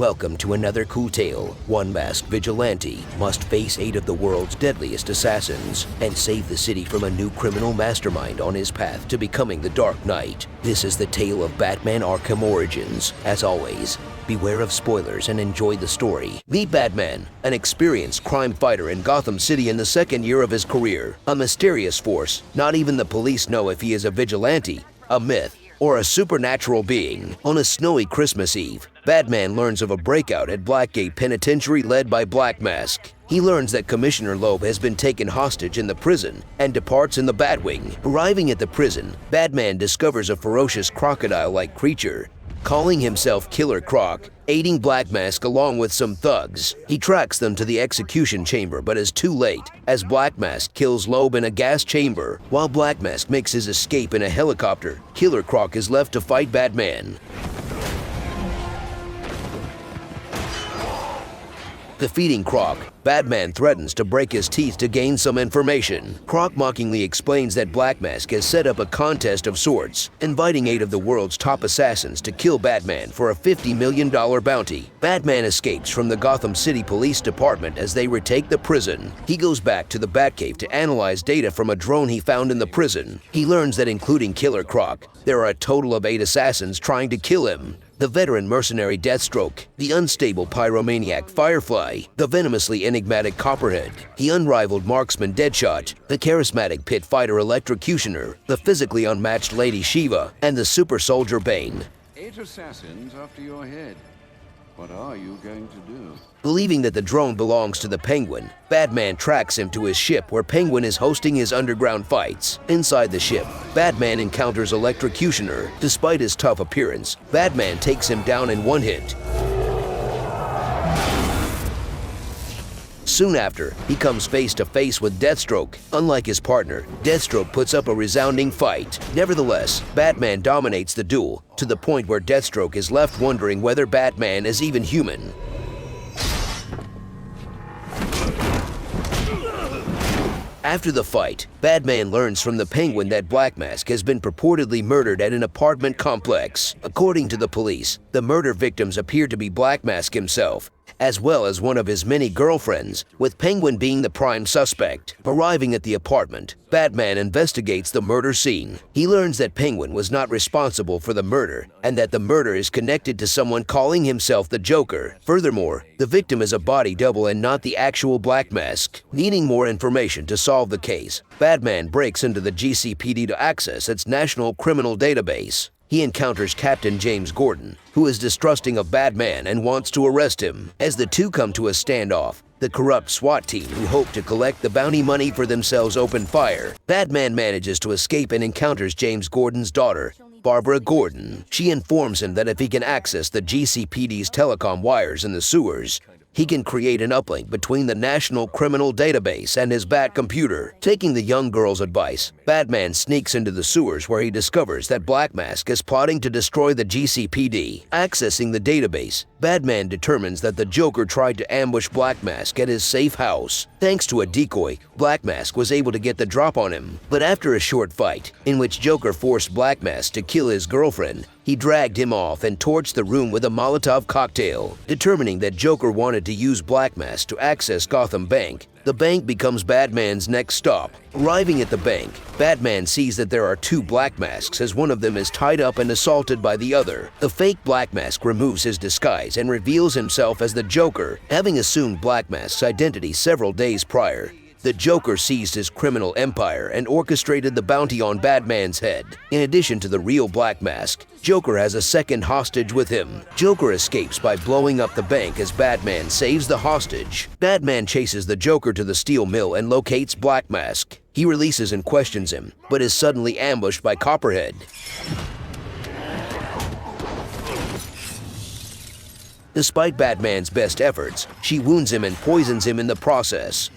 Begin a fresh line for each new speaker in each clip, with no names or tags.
Welcome to another cool tale. One masked vigilante must face 8 of the world's deadliest assassins and save the city from a new criminal mastermind on his path to becoming the Dark Knight. This is the tale of Batman Arkham Origins. As always, beware of spoilers and enjoy the story. Meet Batman, an experienced crime fighter in Gotham City in the second year of his career. A mysterious force. Not even the police know if he is a vigilante, a myth, or a supernatural being. On a snowy Christmas Eve, Batman learns of a breakout at Blackgate Penitentiary led by Black Mask. He learns that Commissioner Loeb has been taken hostage in the prison and departs in the Batwing. Arriving at the prison, Batman discovers a ferocious crocodile-like creature, calling himself Killer Croc, aiding Black Mask along with some thugs. He tracks them to the execution chamber but is too late, as Black Mask kills Loeb in a gas chamber. While Black Mask makes his escape in a helicopter, Killer Croc is left to fight Batman. Defeating Croc, Batman threatens to break his teeth to gain some information. Croc mockingly explains that Black Mask has set up a contest of sorts, inviting 8 of the world's top assassins to kill Batman for a $50 million bounty. Batman escapes from the Gotham City Police Department as they retake the prison. He goes back to the Batcave to analyze data from a drone he found in the prison. He learns that including Killer Croc, there are a total of 8 assassins trying to kill him. The veteran mercenary Deathstroke, the unstable pyromaniac Firefly, the venomously enigmatic Copperhead, the unrivaled marksman Deadshot, the charismatic pit fighter Electrocutioner, the physically unmatched Lady Shiva, and the super soldier Bane.
8 assassins after your head. What are you going to do?
Believing that the drone belongs to the Penguin, Batman tracks him to his ship where Penguin is hosting his underground fights. Inside the ship, Batman encounters Electrocutioner. Despite his tough appearance, Batman takes him down in one hit. Soon after, he comes face to face with Deathstroke. Unlike his partner, Deathstroke puts up a resounding fight. Nevertheless, Batman dominates the duel, to the point where Deathstroke is left wondering whether Batman is even human. After the fight, Batman learns from the Penguin that Black Mask has been purportedly murdered at an apartment complex. According to the police, the murder victims appear to be Black Mask himself, as well as one of his many girlfriends, with Penguin being the prime suspect. Arriving at the apartment, Batman investigates the murder scene. He learns that Penguin was not responsible for the murder, and that the murder is connected to someone calling himself the Joker. Furthermore, the victim is a body double and not the actual Black Mask. Needing more information to solve the case, Batman breaks into the GCPD to access its national criminal database. He encounters Captain James Gordon, who is distrusting of Batman and wants to arrest him. As the two come to a standoff, the corrupt SWAT team who hope to collect the bounty money for themselves open fire. Batman manages to escape and encounters James Gordon's daughter, Barbara Gordon. She informs him that if he can access the GCPD's telecom wires in the sewers, he can create an uplink between the National Criminal Database and his Bat computer. Taking the young girl's advice, Batman sneaks into the sewers where he discovers that Black Mask is plotting to destroy the GCPD. Accessing the database, Batman determines that the Joker tried to ambush Black Mask at his safe house. Thanks to a decoy, Black Mask was able to get the drop on him. But after a short fight, in which Joker forced Black Mask to kill his girlfriend, he dragged him off and torched the room with a Molotov cocktail. Determining that Joker wanted to use Black Mask to access Gotham Bank, the bank becomes Batman's next stop. Arriving at the bank, Batman sees that there are 2 Black Masks as one of them is tied up and assaulted by the other. The fake Black Mask removes his disguise and reveals himself as the Joker. Having assumed Black Mask's identity several days prior, the Joker seized his criminal empire and orchestrated the bounty on Batman's head. In addition to the real Black Mask, Joker has a second hostage with him. Joker escapes by blowing up the bank as Batman saves the hostage. Batman chases the Joker to the steel mill and locates Black Mask. He releases and questions him, but is suddenly ambushed by Copperhead. Despite Batman's best efforts, she wounds him and poisons him in the process.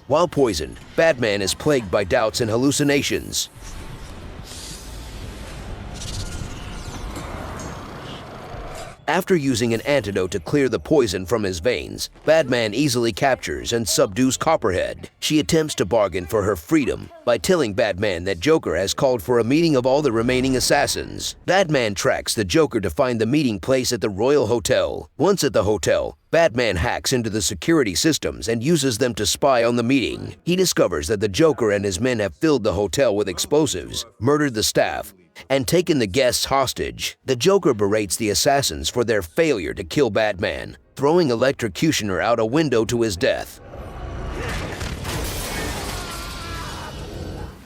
While poisoned, Batman is plagued by doubts and hallucinations. After using an antidote to clear the poison from his veins, Batman easily captures and subdues Copperhead. She attempts to bargain for her freedom by telling Batman that Joker has called for a meeting of all the remaining assassins. Batman tracks the Joker to find the meeting place at the Royal Hotel. Once at the hotel, Batman hacks into the security systems and uses them to spy on the meeting. He discovers that the Joker and his men have filled the hotel with explosives, murdered the staff, and taken the guests hostage. The Joker berates the assassins for their failure to kill Batman, throwing Electrocutioner out a window to his death.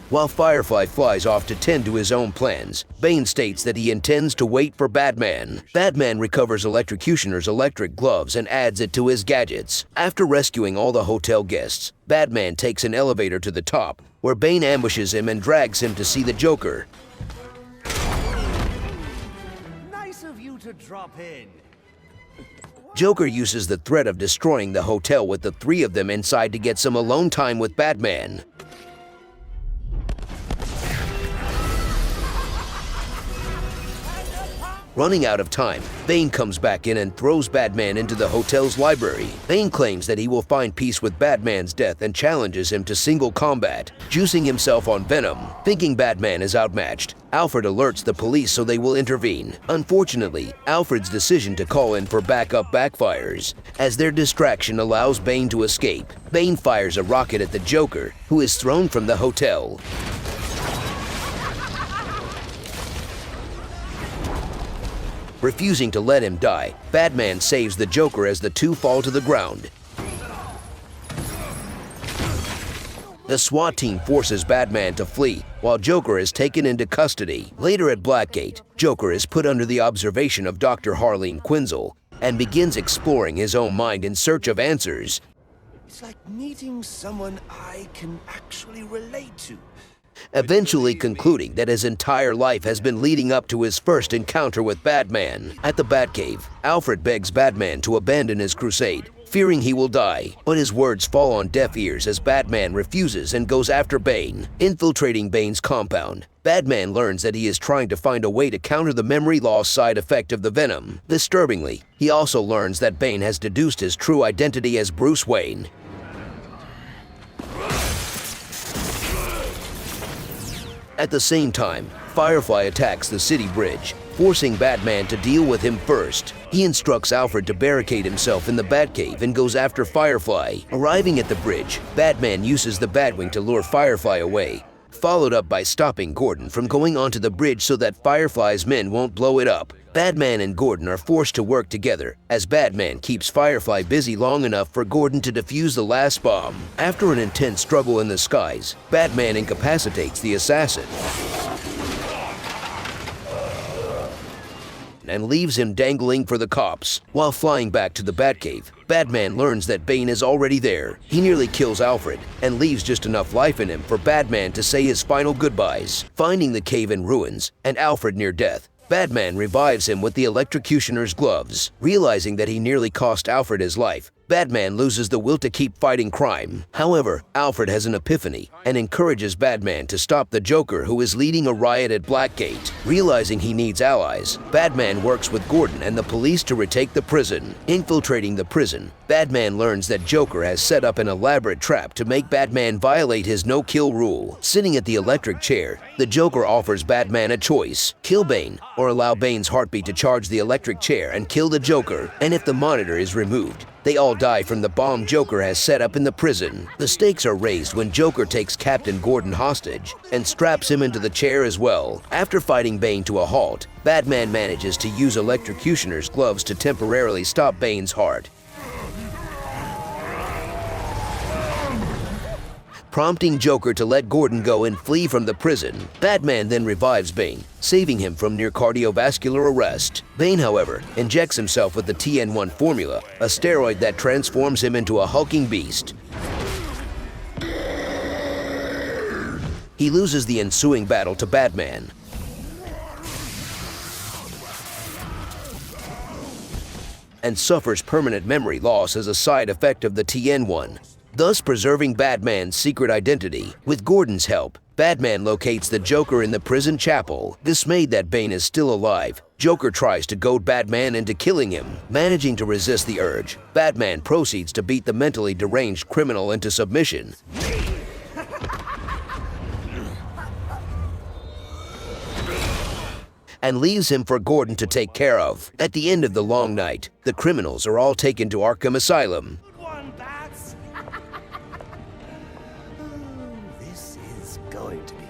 While Firefly flies off to tend to his own plans, Bane states that he intends to wait for Batman. Batman recovers Electrocutioner's electric gloves and adds it to his gadgets. After rescuing all the hotel guests, Batman takes an elevator to the top, where Bane ambushes him and drags him to see the Joker.
Nice of you to drop in.
Joker uses the threat of destroying the hotel with the three of them inside to get some alone time with Batman. Running out of time, Bane comes back in and throws Batman into the hotel's library. Bane claims that he will find peace with Batman's death and challenges him to single combat, juicing himself on Venom. Thinking Batman is outmatched, Alfred alerts the police so they will intervene. Unfortunately, Alfred's decision to call in for backup backfires, as their distraction allows Bane to escape. Bane fires a rocket at the Joker, who is thrown from the hotel. Refusing to let him die, Batman saves the Joker as the two fall to the ground. The SWAT team forces Batman to flee, while Joker is taken into custody. Later at Blackgate, Joker is put under the observation of Dr. Harleen Quinzel and begins exploring his own mind in search of answers.
It's like meeting someone I can actually relate to.
Eventually concluding that his entire life has been leading up to his first encounter with Batman. At the Batcave, Alfred begs Batman to abandon his crusade, fearing he will die, but his words fall on deaf ears as Batman refuses and goes after Bane. Infiltrating Bane's compound, Batman learns that he is trying to find a way to counter the memory loss side effect of the venom. Disturbingly, he also learns that Bane has deduced his true identity as Bruce Wayne. At the same time, Firefly attacks the city bridge, forcing Batman to deal with him first. He instructs Alfred to barricade himself in the Batcave and goes after Firefly. Arriving at the bridge, Batman uses the Batwing to lure Firefly away, followed up by stopping Gordon from going onto the bridge so that Firefly's men won't blow it up. Batman and Gordon are forced to work together, as Batman keeps Firefly busy long enough for Gordon to defuse the last bomb. After an intense struggle in the skies, Batman incapacitates the assassin and leaves him dangling for the cops. While flying back to the Batcave, Batman learns that Bane is already there. He nearly kills Alfred and leaves just enough life in him for Batman to say his final goodbyes. Finding the cave in ruins and Alfred near death, Batman revives him with the Electrocutioner's gloves. Realizing that he nearly cost Alfred his life, Batman loses the will to keep fighting crime. However, Alfred has an epiphany and encourages Batman to stop the Joker, who is leading a riot at Blackgate. Realizing he needs allies, Batman works with Gordon and the police to retake the prison. Infiltrating the prison, Batman learns that Joker has set up an elaborate trap to make Batman violate his no-kill rule. Sitting at the electric chair, the Joker offers Batman a choice: kill Bane or allow Bane's heartbeat to charge the electric chair and kill the Joker. And if the monitor is removed, they all die from the bomb Joker has set up in the prison. The stakes are raised when Joker takes Captain Gordon hostage and straps him into the chair as well. After fighting Bane to a halt, Batman manages to use Electrocutioner's gloves to temporarily stop Bane's heart, prompting Joker to let Gordon go and flee from the prison. Batman then revives Bane, saving him from near cardiovascular arrest. Bane, however, injects himself with the TN1 formula, a steroid that transforms him into a hulking beast. He loses the ensuing battle to Batman, and suffers permanent memory loss as a side effect of the TN1. thus preserving Batman's secret identity. With Gordon's help, Batman locates the Joker in the prison chapel. Dismayed that Bane is still alive, Joker tries to goad Batman into killing him. Managing to resist the urge, Batman proceeds to beat the mentally deranged criminal into submission. And leaves him for Gordon to take care of. At the end of the long night, the criminals are all taken to Arkham Asylum.
Good one, Bats. This is going to be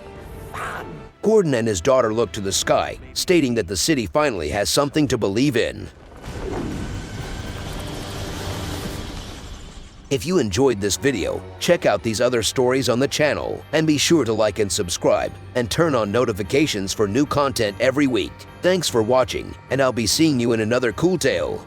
fun.
Gordon and his daughter look to the sky, stating that the city finally has something to believe in. If you enjoyed this video, check out these other stories on the channel, and be sure to like and subscribe, and turn on notifications for new content every week. Thanks for watching, and I'll be seeing you in another cool tale.